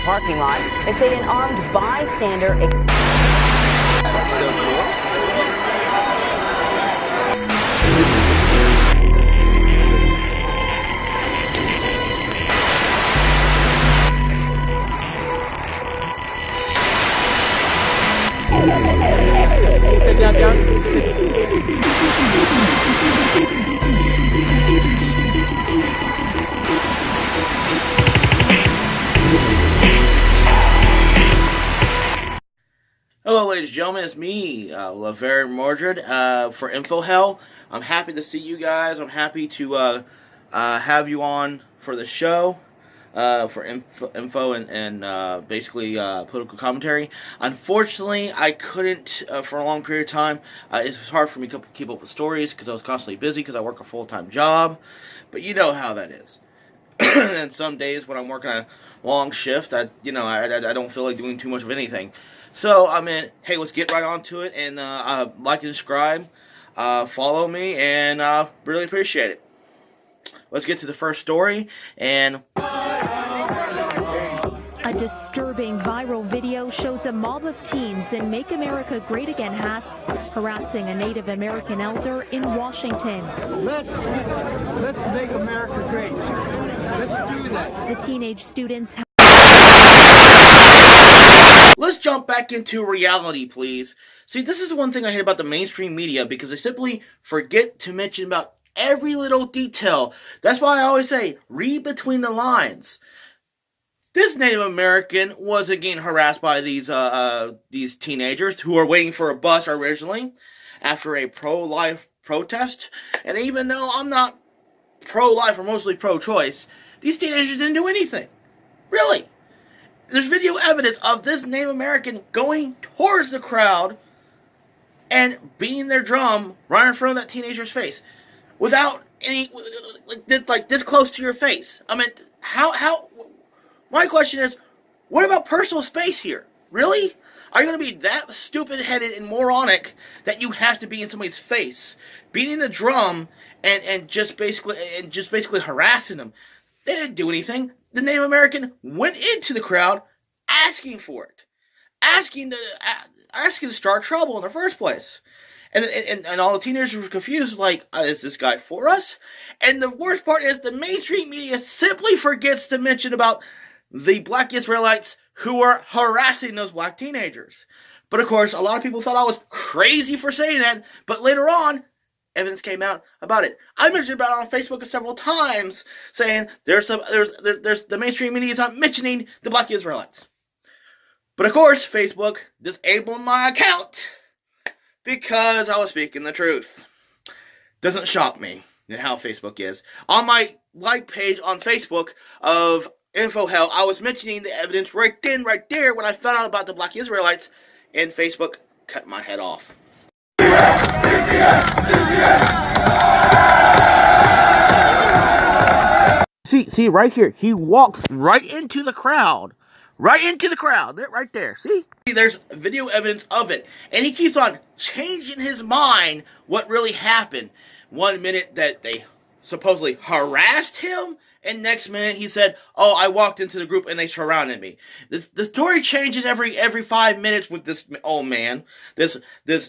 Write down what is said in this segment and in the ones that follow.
parking lot. They say an armed bystander. That's so cool. Sit down. Hello, ladies and gentlemen. It's me, Rodger, for Inofhell. I'm happy to see you guys. I'm happy to have you on for the show. For info and basically political commentary. Unfortunately, I couldn't for a long period of time. It was hard for me to keep up with stories because I was constantly busy because I work a full-time job. But you know how that is. And some days when I'm working a long shift, I don't feel like doing too much of anything. So I mean, hey, let's get right on to it and like and subscribe, follow me, and really appreciate it. Let's get to the first story and. A disturbing viral video shows a mob of teens in Make America Great Again hats harassing a Native American elder in Washington. Let's make America great. Let's do that. The teenage students. Let's jump back into reality, please. See, this is one thing I hate about the mainstream media because they simply forget to mention about every little detail. That's why I always say, read between the lines. This Native American was again harassed by these teenagers who were waiting for a bus originally after a pro-life protest. And even though I'm not pro-life or mostly pro-choice, these teenagers didn't do anything. Really. There's video evidence of this Native American going towards the crowd and beating their drum right in front of that teenager's face without any, like this close to your face. I mean, how? My question is, what about personal space here? Really? Are you going to be that stupid-headed and moronic that you have to be in somebody's face, beating the drum and just basically harassing them? They didn't do anything. The Native American went into the crowd asking for it, asking to start trouble in the first place. And all the teenagers were confused, like, is this guy for us? And the worst part is the mainstream media simply forgets to mention about the black Israelites who were harassing those black teenagers. But of course, a lot of people thought I was crazy for saying that, but later on, evidence came out about it. I mentioned about it on Facebook several times, saying there's the mainstream media is not mentioning the black Israelites. But of course, Facebook disabled my account because I was speaking the truth. Doesn't shock me how Facebook is. On my like page on Facebook of Inofhell, I was mentioning the evidence right there when I found out about the black Israelites, and Facebook cut my head off. See, right here, he walks right into the crowd. Right there, see? There's video evidence of it. And he keeps on changing his mind what really happened. 1 minute that they supposedly harassed him, and next minute he said, oh, I walked into the group and they surrounded me. The story changes every 5 minutes with this old man, this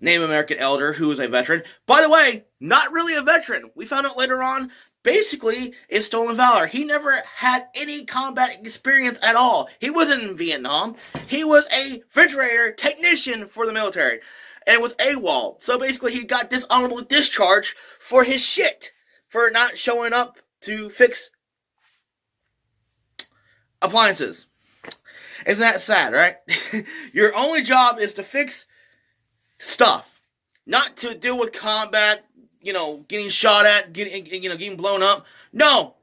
Native American elder who is a veteran. By the way, not really a veteran. We found out later on, basically, is stolen valor. He never had any combat experience at all. He wasn't in Vietnam. He was a refrigerator technician for the military. And was AWOL. So basically, he got dishonorable discharge for his shit. For not showing up to fix appliances. Isn't that sad, right? Your only job is to fix stuff. Not to deal with combat, getting shot at, getting blown up. No.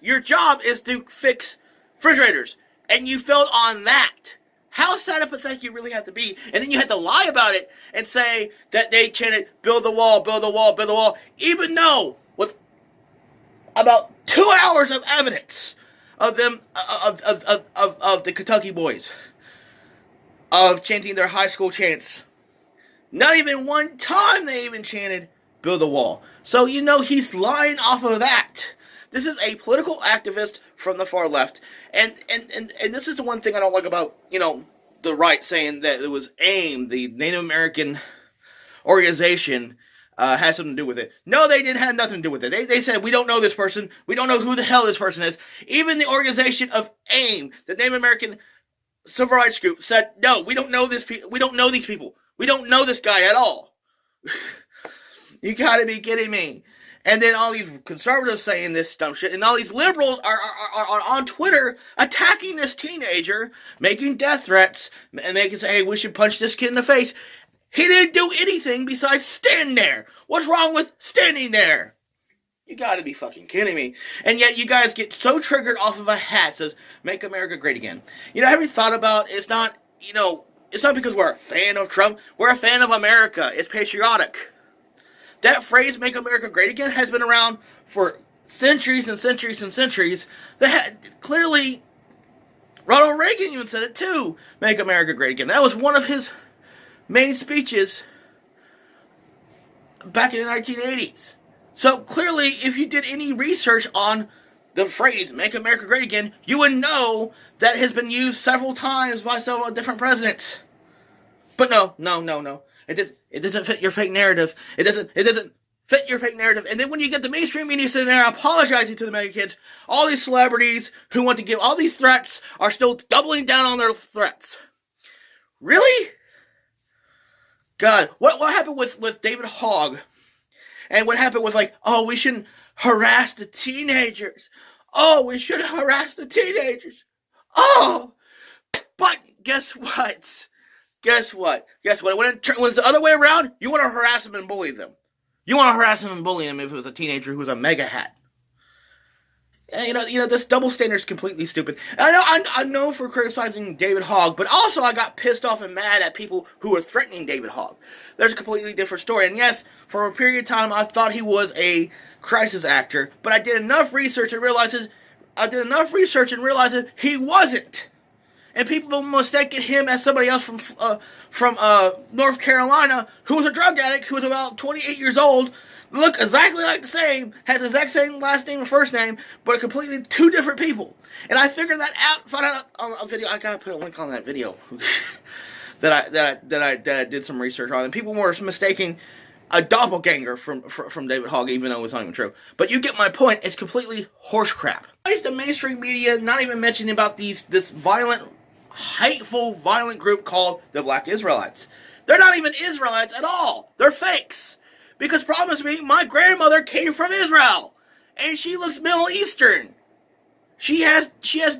Your job is to fix refrigerators. And you failed on that. How sad and pathetic you really have to be. And then you had to lie about it and say that they chanted, build the wall, build the wall, build the wall. Even though, with about 2 hours of evidence of them, of the Kentucky boys, of chanting their high school chants. Not even one time they even chanted, build the wall. So, he's lying off of that. This is a political activist from the far left. And this is the one thing I don't like about, the right saying that it was AIM, the Native American organization, had something to do with it. No, they didn't have nothing to do with it. They said, we don't know this person. We don't know who the hell this person is. Even the organization of AIM, the Native American Civil Rights Group, said, no, we don't know this. We don't know these people. We don't know this guy at all. You gotta be kidding me. And then all these conservatives saying this dumb shit, and all these liberals are on Twitter attacking this teenager, making death threats, and they can say, hey, we should punch this kid in the face. He didn't do anything besides stand there. What's wrong with standing there? You gotta be fucking kidding me. And yet you guys get so triggered off of a hat that says, Make America Great Again. Have you thought about, it's not because we're a fan of Trump. We're a fan of America. It's patriotic. That phrase, Make America Great Again, has been around for centuries and centuries and centuries. Clearly, Ronald Reagan even said it too, Make America Great Again. That was one of his main speeches back in the 1980s. So clearly, if you did any research on the phrase, Make America Great Again, you would know that it has been used several times by several different presidents. But no. It doesn't fit your fake narrative. It doesn't fit your fake narrative. And then when you get the mainstream media sitting there apologizing to the mega kids, all these celebrities who want to give all these threats are still doubling down on their threats. Really? God, what happened with David Hogg? And what happened with we shouldn't harass the teenagers. Oh, we shouldn't harass the teenagers. Oh, but guess what? When it's the other way around, you want to harass them and bully them. You want to harass them and bully them if it was a teenager who was a mega hat. This double standard is completely stupid. And I'm known for criticizing David Hogg, but also I got pissed off and mad at people who were threatening David Hogg. There's a completely different story. And yes, for a period of time, I thought he was a crisis actor, but I did enough research and realized that he wasn't. And people mistaken him as somebody else from North Carolina who was a drug addict who was about 28 years old, look exactly like the same, has the exact same last name and first name, but completely two different people. And I figured that out, found out on a video. I gotta put a link on that video that I did some research on, and people were mistaking a doppelganger from David Hogg, even though it's not even true. But you get my point. It's completely horse crap. Why is the mainstream media not even mentioning about this violent, hateful, violent group called the Black Israelites? They're not even Israelites at all. They're fakes. Because promise me, my grandmother came from Israel, and she looks Middle Eastern. She has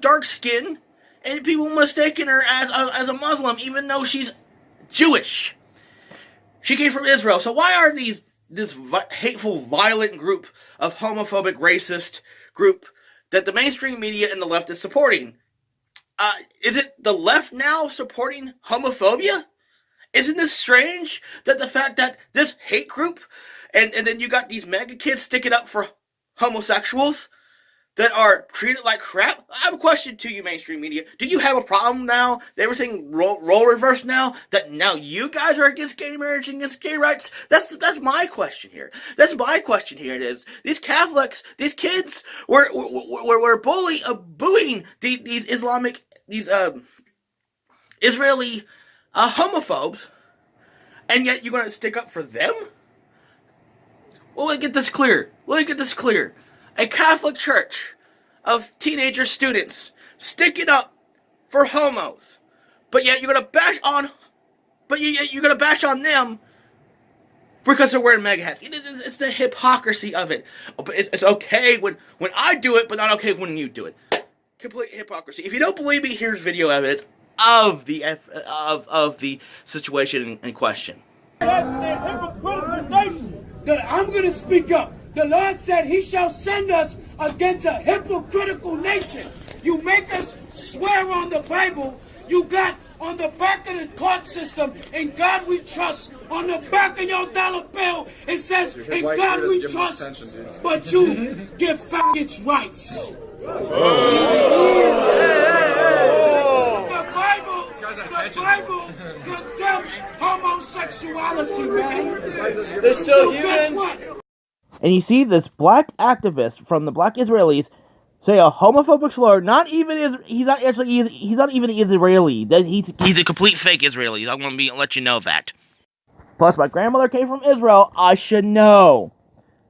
dark skin, and people mistaken her as a Muslim, even though she's Jewish. She came from Israel. So why are this hateful, violent group of homophobic, racist group that the mainstream media and the left is supporting? Is it the left now supporting homophobia? Isn't this strange that the fact that this hate group, and then you got these mega kids sticking up for homosexuals that are treated like crap? I have a question to you, mainstream media. Do you have a problem now? Everything role reversed now? That now you guys are against gay marriage and against gay rights? That's my question here. That's my question here. It is these Catholics, these kids were booing these Israeli homophobes, and yet you're going to stick up for them? Well, let me get this clear. A Catholic church of teenager students sticking up for homos, but yet you're going to bash on them because they're wearing mega hats. It's the hypocrisy of it. It's okay when I do it, but not okay when you do it. Complete hypocrisy. If you don't believe me, here's video evidence of the situation in question. I'm going to speak up. The Lord said he shall send us against a hypocritical nation. You make us swear on the Bible. You got on the back of the court system, "In God we trust." On the back of your dollar bill, it says, "In God we trust." But you give faggots rights. The Bible condemns homosexuality, man. They're still humans. And you see this black activist from the Black Israelis say a homophobic slur. He's not even Israeli. He's a complete fake Israeli. I'm gonna let you know that. Plus, my grandmother came from Israel. I should know.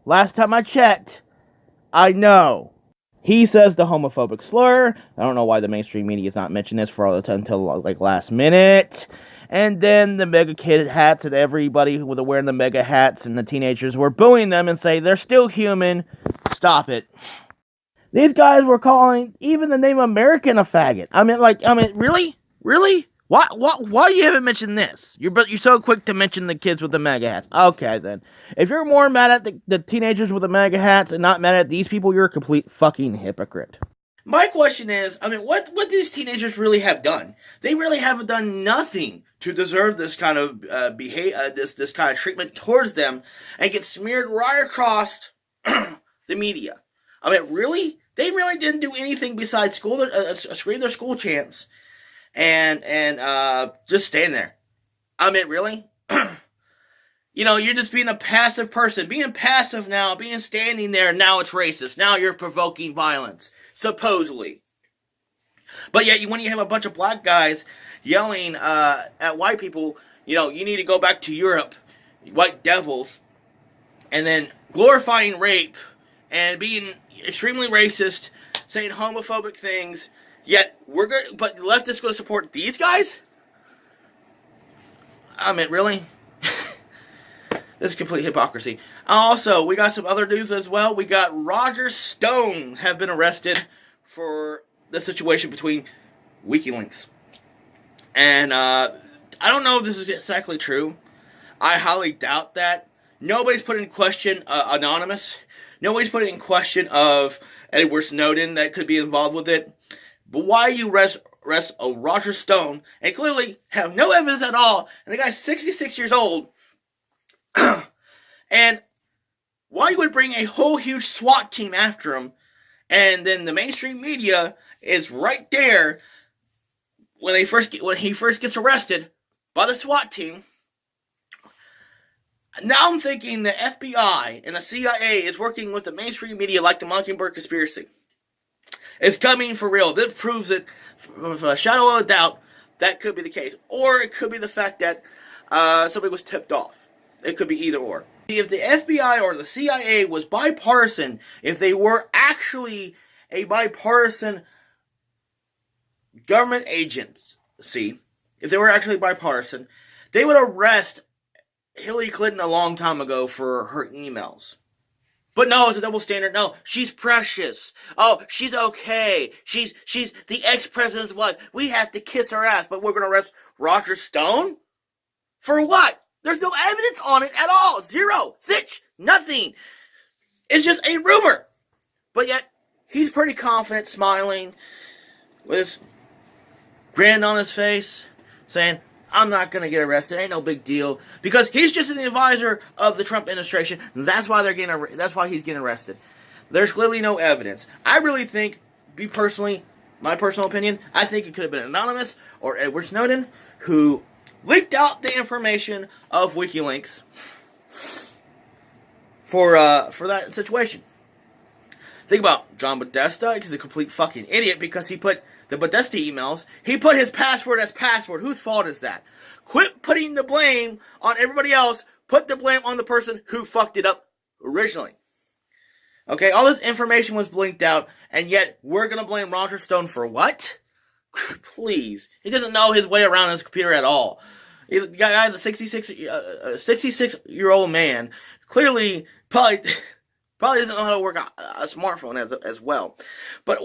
Last time I checked, I know. He says the homophobic slur. I don't know why the mainstream media is not mentioning this until like last minute. And then the mega kid hats and everybody who was wearing the mega hats and the teenagers were booing them and say they're still human. Stop it. These guys were calling even the name American a faggot. I mean, really? Really? Why you haven't mentioned this? You're so quick to mention the kids with the MAGA hats. Okay, then. If you're more mad at the teenagers with the MAGA hats and not mad at these people, you're a complete fucking hypocrite. My question is, what these teenagers really have done? They really haven't done nothing to deserve this kind of this kind of treatment towards them, and get smeared right across the media. Really? They really didn't do anything besides scream their school chants and just stand there. Really? You're just being a passive person. Being passive now, standing there, now it's racist. Now you're provoking violence, supposedly. But yet, when you have a bunch of black guys yelling at white people, you need to go back to Europe, white devils, and then glorifying rape and being extremely racist, saying homophobic things, yet but the left is going to support these guys? Really? This is complete hypocrisy. Also, we got some other news as well. We got Rodger Stone have been arrested for the situation between WikiLeaks. And I don't know if this is exactly true. I highly doubt that. Nobody's put in question Anonymous. Nobody's put in question of Edward Snowden that could be involved with it. But why you arrest Rodger Stone and clearly have no evidence at all, and the guy's 66 years old, and why you would bring a whole huge SWAT team after him, and then the mainstream media is right there when he first gets arrested by the SWAT team. Now I'm thinking the FBI and the CIA is working with the mainstream media like the Mockingbird conspiracy. It's coming for real. This proves it with a shadow of a doubt that could be the case. Or it could be the fact that somebody was tipped off. It could be either or. If the FBI or the CIA was bipartisan, if they were actually a bipartisan government agency, if they were actually bipartisan, they would arrest Hillary Clinton a long time ago for her emails. But no, it's a double standard. No, she's precious. Oh, she's okay. She's the ex-president's wife. We have to kiss her ass, but we're going to arrest Rodger Stone? For what? There's no evidence on it at all. Zero. Stitch. Nothing. It's just a rumor. But yet, he's pretty confident, smiling, with his grin on his face, saying, I'm not going to get arrested. Ain't no big deal. Because he's just an advisor of the Trump administration. That's why he's getting arrested. There's clearly no evidence. I really think, my personal opinion, I think it could have been Anonymous or Edward Snowden who leaked out the information of WikiLeaks for that situation. Think about John Podesta. He's a complete fucking idiot because he put the Podesta emails. He put his password as password. Whose fault is that? Quit putting the blame on everybody else. Put the blame on the person who fucked it up originally. Okay, all this information was blinked out, and yet we're going to blame Rodger Stone for what? Please. He doesn't know his way around his computer at all. The guy's a 66-year-old man. Clearly, probably doesn't know how to work a smartphone as well. But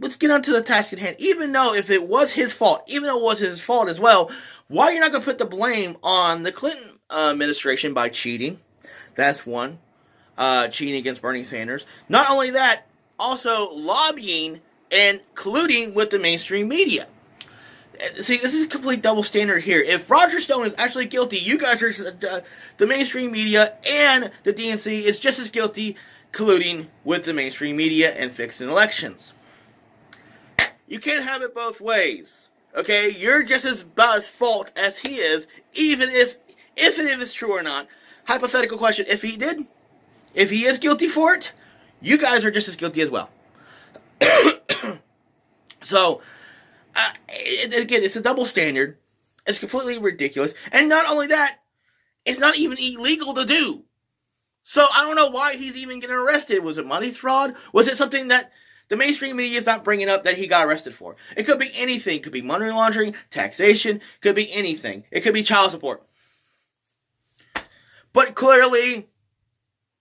let's get on to the task at hand. Even though it was his fault as well, why are you not going to put the blame on the Clinton administration by cheating? That's one. Cheating against Bernie Sanders. Not only that, also lobbying and colluding with the mainstream media. See, this is a complete double standard here. If Rodger Stone is actually guilty, you guys are, the mainstream media and the DNC is just as guilty colluding with the mainstream media and fixing elections. You can't have it both ways. Okay? You're just as fault as he is, even if it's true or not. Hypothetical question, if he is guilty for it, you guys are just as guilty as well. So, again, it's a double standard. It's completely ridiculous. And not only that, it's not even illegal to do. So I don't know why he's even getting arrested. Was it money fraud? Was it something that the mainstream media is not bringing up that he got arrested for? It could be anything. It could be money laundering, taxation. Could be anything. It could be child support. But clearly,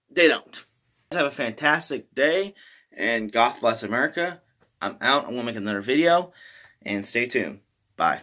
they don't. Have a fantastic day, and God bless America. I'm out. I'm going to make another video, and stay tuned. Bye.